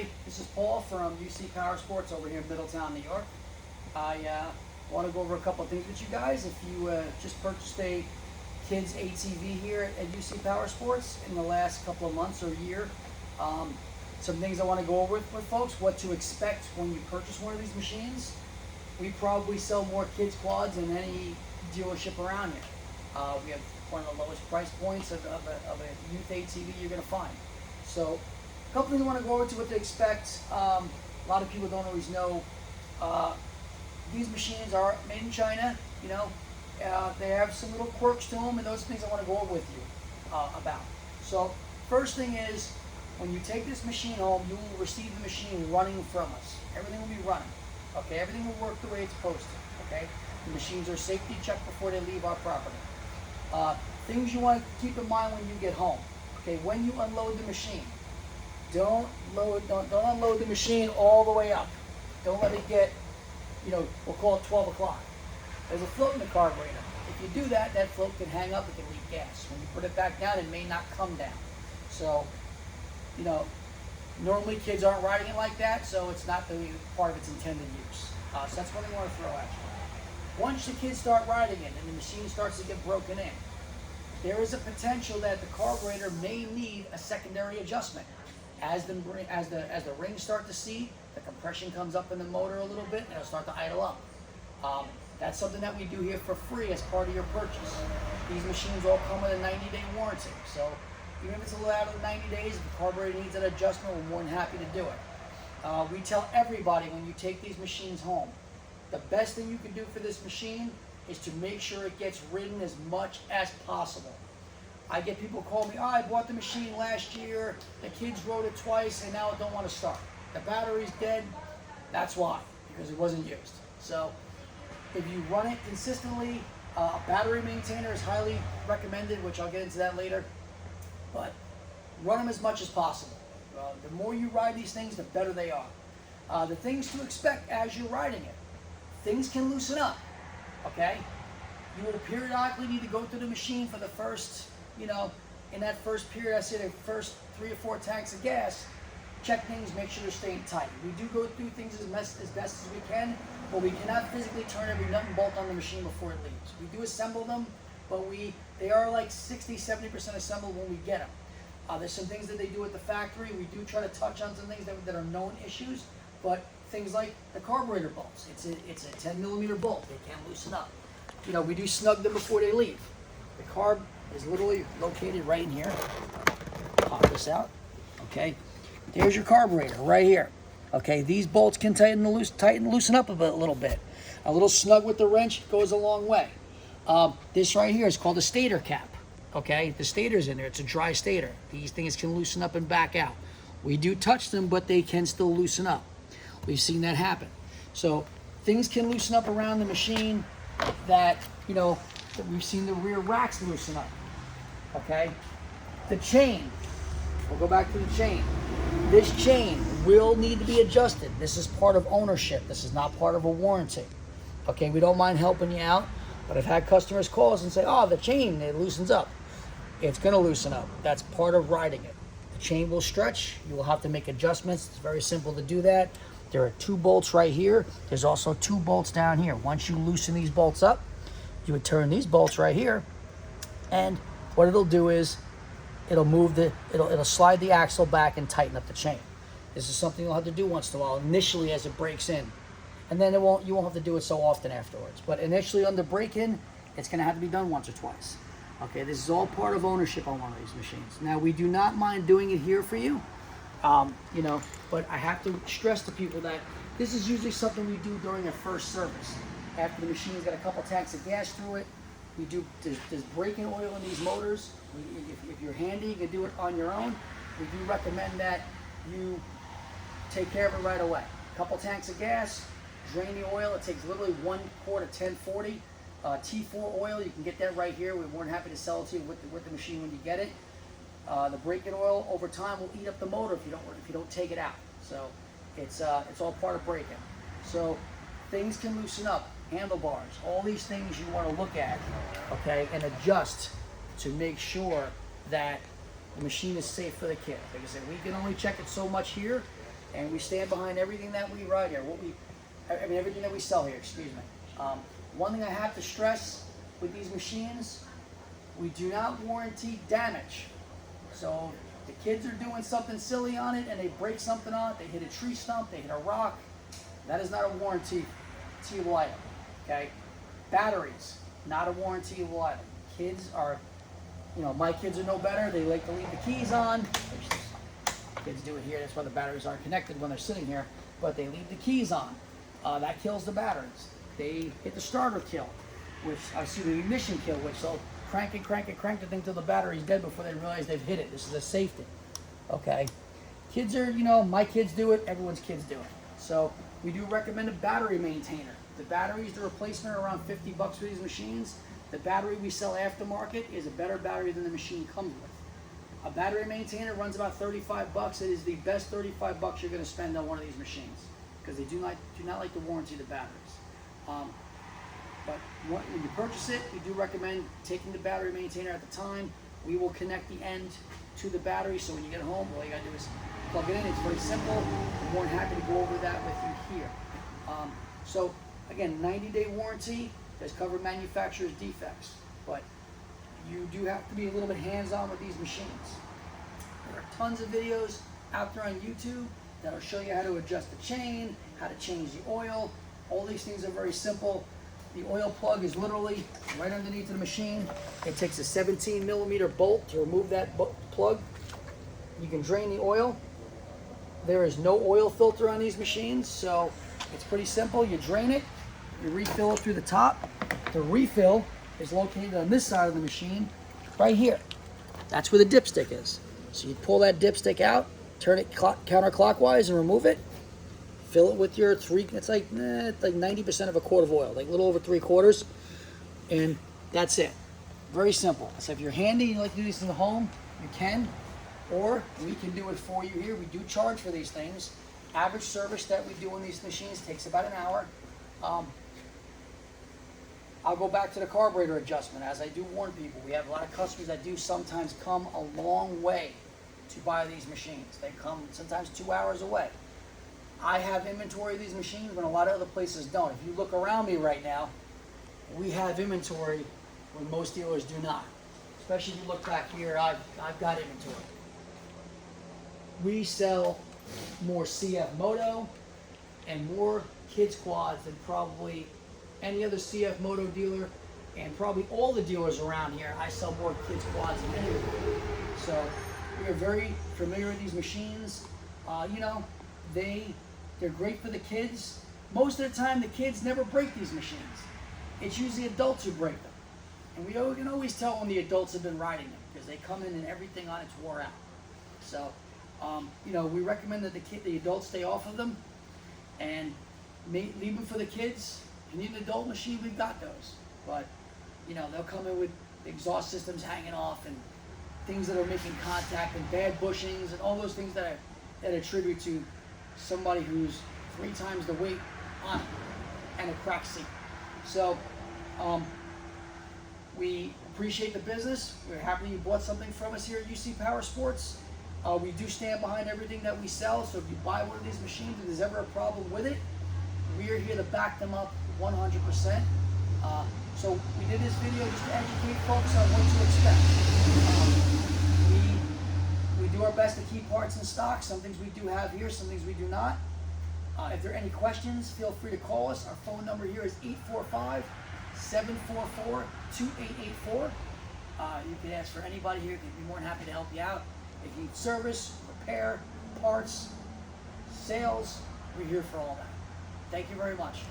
Hi, this is Paul from UC Powersports over here in Middletown, New York. I want to go over a couple of things with you guys. If you just purchased a kid's ATV here at UC Powersports in the last couple of months or year, some things I want to go over with folks, what to expect when you purchase one of these machines. We probably sell more kids quads than any dealership around here. We have one of the lowest price points of a youth ATV you're going to find. So a couple things I want to go over to what to expect. A lot of people don't always know. These machines are made in China. You know, they have some little quirks to them, and those things I want to go over with you about. So first thing is, when you take this machine home, you will receive the machine running from us. Everything will be running. Okay, everything will work the way it's supposed to. Okay, the machines are safety checked before they leave our property. Things you want to keep in mind when you get home. Okay, when you unload the machine, don't unload the machine all the way up. Don't let it get, we'll call it 12 o'clock. There's a float in the carburetor. If you do that, that float can hang up, it can leak gas. When you put it back down, it may not come down. So, normally kids aren't riding it like that, so it's not the part of its intended use. So that's what we want to throw at you. Once the kids start riding it and the machine starts to get broken in, there is a potential that the carburetor may need a secondary adjustment. As the rings start to seat, the compression comes up in the motor a little bit and it'll start to idle up. That's something that we do here for free as part of your purchase. These machines all come with a 90-day warranty. So even if it's a little out of the 90 days, if the carburetor needs an adjustment, we're more than happy to do it. We tell everybody when you take these machines home, the best thing you can do for this machine is to make sure it gets ridden as much as possible. I get people call me, I bought the machine last year, the kids rode it twice, and now it don't want to start. The battery's dead, that's why, because it wasn't used. So if you run it consistently, a battery maintainer is highly recommended, which I'll get into that later, but run them as much as possible. The more you ride these things, the better they are. The things to expect as you're riding it, things can loosen up. Okay, you will periodically need to go through the machine for the first, in that first period, I say the first 3 or 4 tanks of gas, check things, make sure they're staying tight. We do go through things as best as we can, but we cannot physically turn every nut and bolt on the machine before it leaves. We do assemble them, but they are like 60-70% assembled when we get them. There's some things that they do at the factory. We do try to touch on some things that are known issues, but things like the carburetor bolts. It's a 10mm bolt. They can loosen up. We do snug them before they leave. The carb is literally located right in here. Pop this out. Okay. There's your carburetor right here. Okay. These bolts can tighten and loosen up a little bit. A little snug with the wrench goes a long way. This right here is called a stator cap. Okay. The stator's in there. It's a dry stator. These things can loosen up and back out. We do touch them, but they can still loosen up. We've seen that happen. So things can loosen up around the machine that we've seen the rear racks loosen up. Okay? The chain. We'll go back to the chain. This chain will need to be adjusted. This is part of ownership. This is not part of a warranty. Okay, we don't mind helping you out, but I've had customers call us and say, oh, the chain, it loosens up. It's going to loosen up. That's part of riding it. The chain will stretch. You will have to make adjustments. It's very simple to do that. There are 2 bolts right here. There's also 2 bolts down here. Once you loosen these bolts up, you would turn these bolts right here, and what it'll do is it'll slide the axle back and tighten up the chain. This is something you'll have to do once in a while, initially as it breaks in, and then you won't have to do it so often afterwards. But initially on the break-in, it's going to have to be done once or twice. Okay, this is all part of ownership on one of these machines. Now, we do not mind doing it here for you. But I have to stress to people that this is usually something we do during a first service. After the machine's got a couple tanks of gas through it, there's braking oil in these motors. If you're handy, you can do it on your own. We do recommend that you take care of it right away. A couple tanks of gas, drain the oil. It takes literally 1 quart of 1040 T4 oil. You can get that right here. We're more than happy to sell it to you with the machine when you get it. The braking oil over time will eat up the motor if you don't take it out. So it's all part of braking. So things can loosen up, handlebars, all these things you want to look at, okay, and adjust to make sure that the machine is safe for the kid. Like I said, we can only check it so much here, and we stand behind everything that we ride here. Everything that we sell here. Excuse me. One thing I have to stress with these machines, we do not warranty damage. So the kids are doing something silly on it and they break something on it, they hit a tree stump, they hit a rock, that is not a warranty-able item, okay? Batteries, not a warranty-able item. Kids are, my kids are no better. They like to leave the keys on. Kids do it here, that's why the batteries aren't connected when they're sitting here, but they leave the keys on. That kills the batteries. They hit the starter kill, the ignition kill, which they'll crank the thing till the battery's dead before they realize they've hit it. This is a safety, okay? Kids are, my kids do it, everyone's kids do it. So we do recommend a battery maintainer. The batteries, the replacement are around $50 for these machines. The battery we sell aftermarket is a better battery than the machine comes with. A battery maintainer runs about $35. It is the best $35 you're gonna spend on one of these machines because they do not like to warranty the batteries. But when you purchase it, we do recommend taking the battery maintainer at the time. We will connect the end to the battery, so when you get home, all you gotta do is plug it in. It's very simple. I'm more than happy to go over that with you here. So again, 90-day warranty does cover manufacturer's defects, but you do have to be a little bit hands-on with these machines. There are tons of videos out there on YouTube that'll show you how to adjust the chain, how to change the oil. All these things are very simple. The oil plug is literally right underneath the machine. It takes a 17mm bolt to remove that plug. You can drain the oil. There is no oil filter on these machines, so it's pretty simple. You drain it, you refill it through the top. The refill is located on this side of the machine, right here. That's where the dipstick is. So you pull that dipstick out, turn it counterclockwise and remove it. Fill it with your it's like 90% of a quart of oil, like a little over 3/4, and that's it. Very simple. So if you're handy and you like to do this in the home, you can, or we can do it for you here. We do charge for these things. Average service that we do on these machines takes about an hour. I'll go back to the carburetor adjustment. As I do warn people, we have a lot of customers that do sometimes come a long way to buy these machines. They come sometimes 2 hours away. I have inventory of these machines when a lot of other places don't. If you look around me right now, we have inventory when most dealers do not. Especially if you look back here, I've got inventory. We sell more CF Moto and more kids quads than probably any other CF Moto dealer, and probably all the dealers around here. I sell more kids quads than anyone. So we are very familiar with these machines. They're great for the kids. Most of the time, the kids never break these machines. It's usually adults who break them. And we can always tell when the adults have been riding them because they come in and everything on it's wore out. So, we recommend that the adults stay off of them and leave them for the kids. If you need an adult machine, we've got those. But, they'll come in with exhaust systems hanging off and things that are making contact and bad bushings and all those things that attribute to somebody who's 3 times the weight on it and a cracked seat. So we appreciate the business. We're happy you bought something from us here at UC Powersports. We do stand behind everything that we sell, so if you buy one of these machines and there's ever a problem with it, we are here to back them up 100%. So we did this video just to educate folks on what to expect. We do our best to keep parts in stock. Some things we do have here, some things we do not. If there are any questions, feel free to call us. Our phone number here is 845-744-2884. You can ask for anybody here. They'd be more than happy to help you out. If you need service, repair, parts, sales, we're here for all that. Thank you very much.